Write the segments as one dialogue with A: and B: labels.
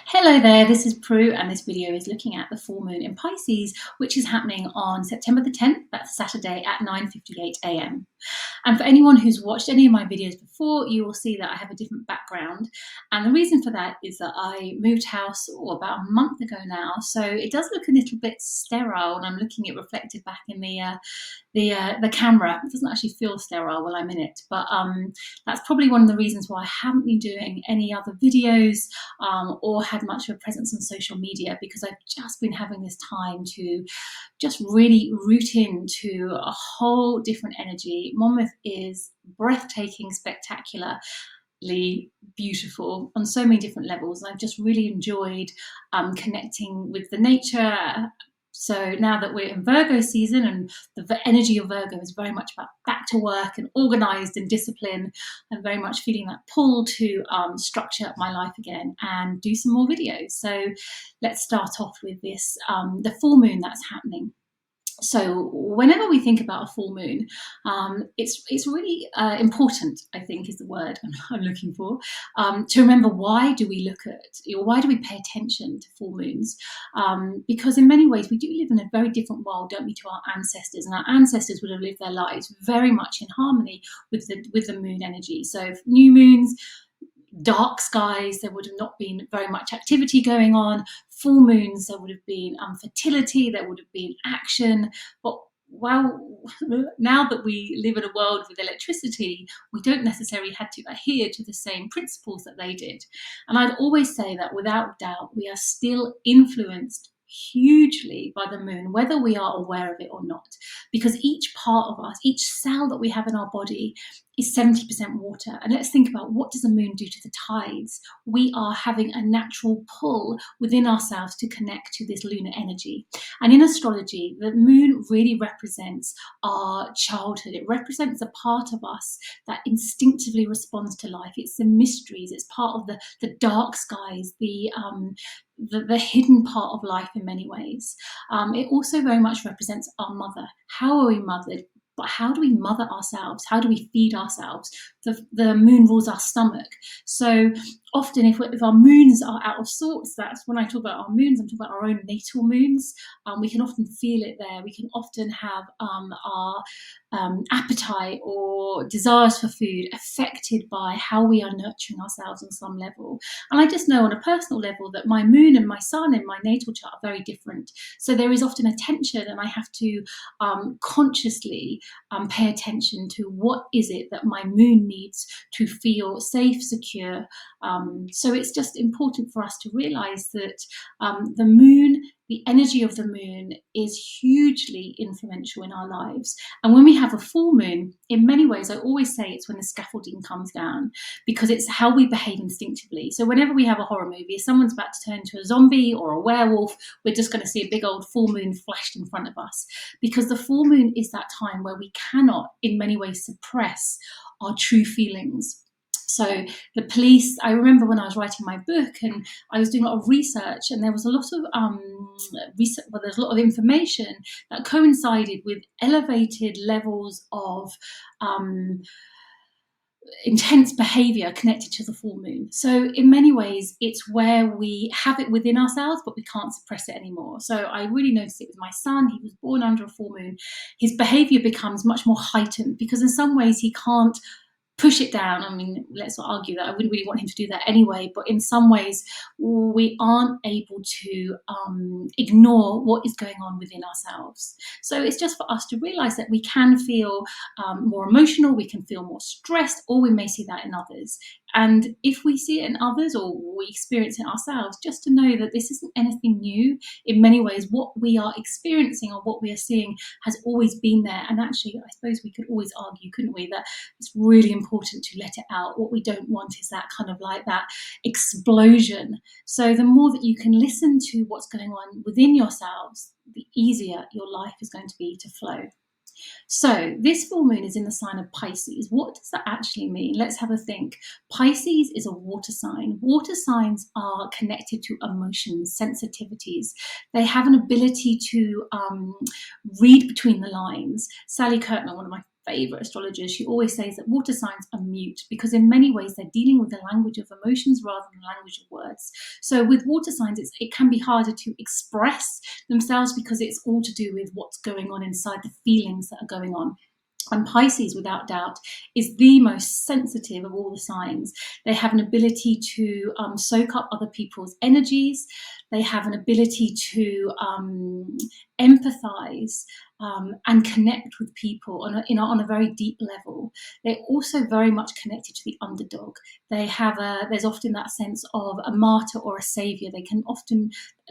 A: Hello there, this is Prue and this video is looking at the full moon in Pisces, which is happening on September the 10th, that's Saturday at 9:58 a.m. And for anyone who's watched any of my videos before, you will see that I have a different background. And the reason for that is that I moved house about a month ago now, so it does look a little bit sterile when I'm looking at reflected back in the camera. It doesn't actually feel sterile while I'm in it, but that's probably one of the reasons why I haven't been doing any other videos or had much of a presence on social media, because I've just been having this time to just really root into a whole different energy. Monmouth is breathtaking, spectacularly beautiful on so many different levels. And I've just really enjoyed connecting with the nature. So now that we're in Virgo season and the energy of Virgo is very much about back to work and organized and discipline, I'm very much feeling that pull to structure up my life again and do some more videos. So let's start off with this, the full moon that's happening. So whenever we think about a full moon, it's really important, I think is the word I'm looking for, to remember why do we look at, or why do we pay attention to full moons? Because in many ways we do live in a very different world, don't we, to our ancestors, and our ancestors would have lived their lives very much in harmony with the moon energy. So new moons, dark skies, there would have not been very much activity going on. Full moons, there would have been fertility, there would have been action. But well, now that we live in a world with electricity, we don't necessarily have to adhere to the same principles that they did. And I'd always say that without doubt, we are still influenced hugely by the moon, whether we are aware of it or not, because each part of us, each cell that we have in our body is 70% water. And let's think about, what does the moon do to the tides? We are having a natural pull within ourselves to connect to this lunar energy. And in astrology, the moon really represents our childhood. It represents a part of us that instinctively responds to life. It's the mysteries, it's part of the dark skies, the hidden part of life in many ways. It also very much represents our mother. How are we mothered? But how do we mother ourselves? How do we feed ourselves? The moon rules our stomach. So often if our moons are out of sorts, that's when I talk about our moons, I'm talking about our own natal moons. We can often feel it there. We can often have our appetite or desires for food affected by how we are nurturing ourselves on some level. And I just know on a personal level that my moon and my sun in my natal chart are very different. So there is often a tension, and I have to consciously pay attention to what is it that my moon needs to feel safe, secure. So it's just important for us to realize that the moon, the energy of the moon, is hugely influential in our lives. And when we have a full moon, in many ways, I always say it's when the scaffolding comes down, because it's how we behave instinctively. So whenever we have a horror movie, if someone's about to turn into a zombie or a werewolf, we're just going to see a big old full moon flashed in front of us, because the full moon is that time where we cannot, in many ways, suppress our true feelings. So the police, I remember when I was writing my book and I was doing a lot of research, and there was a lot of there's a lot of information that coincided with elevated levels of intense behavior connected to the full moon. So in many ways, it's where we have it within ourselves, but we can't suppress it anymore. So I really noticed it with my son. He was born under a full moon. His behavior becomes much more heightened, because in some ways he can't push it down. I mean, let's not argue that. I wouldn't really want him to do that anyway, but in some ways we aren't able to ignore what is going on within ourselves. So it's just for us to realize that we can feel more emotional, we can feel more stressed, or we may see that in others. And if we see it in others or we experience it ourselves, just to know that this isn't anything new. In many ways, what we are experiencing or what we are seeing has always been there. And actually, I suppose we could always argue, couldn't we, that it's really important to let it out. What we don't want is that kind of like that explosion. So the more that you can listen to what's going on within yourselves, the easier your life is going to be to flow. So this full moon is in the sign of Pisces. What does that actually mean? Let's have a think. Pisces is a water sign. Water signs are connected to emotions, sensitivities. They have an ability to read between the lines. Sally Kirkman, one of my favourite astrologers, she always says that water signs are mute because in many ways they're dealing with the language of emotions rather than the language of words. So with water signs, it can be harder to express themselves because it's all to do with what's going on inside, the feelings that are going on. And Pisces, without doubt, is the most sensitive of all the signs. They have an ability to soak up other people's energies. They have an ability to empathize and connect with people on a very deep level. They're also very much connected to the underdog. There's often that sense of a martyr or a savior.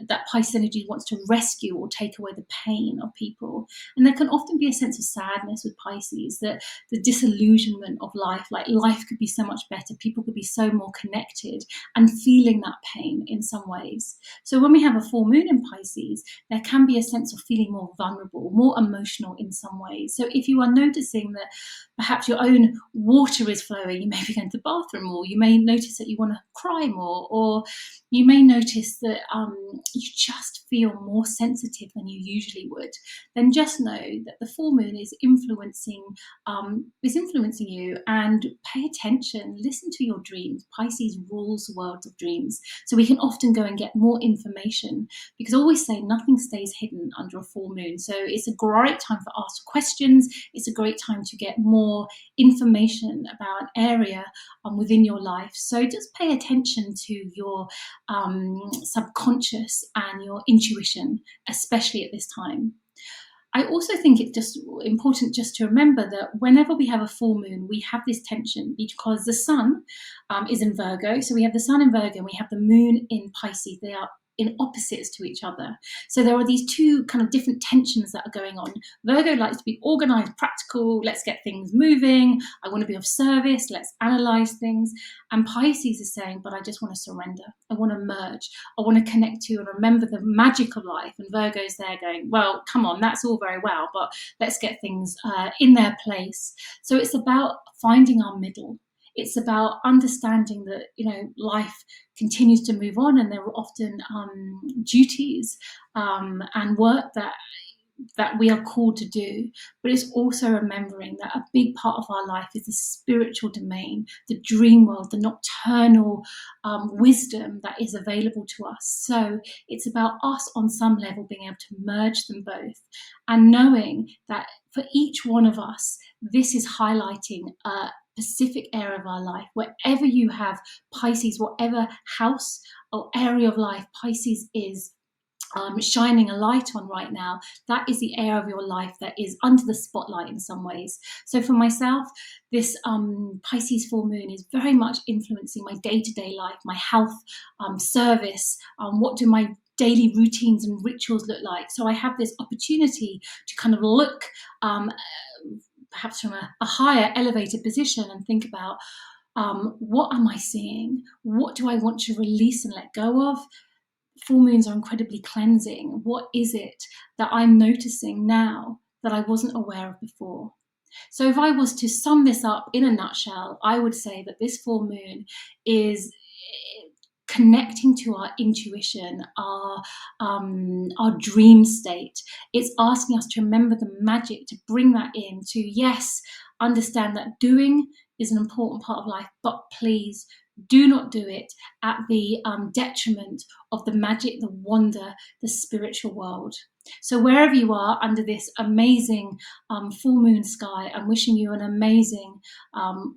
A: That Pisces energy wants to rescue or take away the pain of people. And there can often be a sense of sadness with Pisces, that the disillusionment of life, like life could be so much better, people could be so more connected, and feeling that pain in some ways. So when we have a full moon in Pisces, there can be a sense of feeling more vulnerable, more emotional in some ways. So if you are noticing that perhaps your own water is flowing, you may be going to the bathroom more, you may notice that you want to cry more, or you may notice that you just feel more sensitive than you usually would, then just know that the full moon is influencing you, and pay attention, listen to your dreams. Pisces rules the world of dreams. So we can often go and get more information, because I always say nothing stays hidden under a full moon. So it's a great time for ask questions. It's a great time to get more information about an area within your life. So just pay attention to your subconscious and your intuition, especially at this time. I also think it's just important just to remember that whenever we have a full moon, we have this tension because the sun is in Virgo. So we have the sun in Virgo and we have the moon in Pisces. They are in opposites to each other. So there are these two kind of different tensions that are going on. Virgo likes to be organized, practical, let's get things moving. I want to be of service, let's analyze things. And Pisces is saying, but I just want to surrender. I want to merge. I want to connect to and remember the magic of life. And Virgo's there going, well, come on, that's all very well, but let's get things in their place. So it's about finding our middle. It's about understanding that, life continues to move on, and there are often duties and work that we are called to do. But it's also remembering that a big part of our life is the spiritual domain, the dream world, the nocturnal wisdom that is available to us. So it's about us on some level being able to merge them both, and knowing that for each one of us, this is highlighting a specific area of our life. Wherever you have Pisces, whatever house or area of life Pisces is shining a light on right now, that is the area of your life that is under the spotlight in some ways. So for myself, this Pisces full moon is very much influencing my day-to-day life, my health, service, what do my daily routines and rituals look like. So I have this opportunity to kind of look perhaps from a higher elevated position and think about what am I seeing? What do I want to release and let go of? Full moons are incredibly cleansing. What is it that I'm noticing now that I wasn't aware of before? So if I was to sum this up in a nutshell, I would say that this full moon is connecting to our intuition, our dream state. It's asking us to remember the magic, to bring that in, to, yes, understand that doing is an important part of life, but please do not do it at the detriment of the magic, the wonder, the spiritual world. So wherever you are under this amazing full moon sky, I'm wishing you an amazing,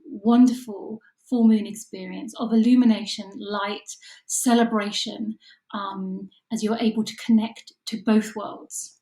A: wonderful full moon experience of illumination, light, celebration, as you're able to connect to both worlds.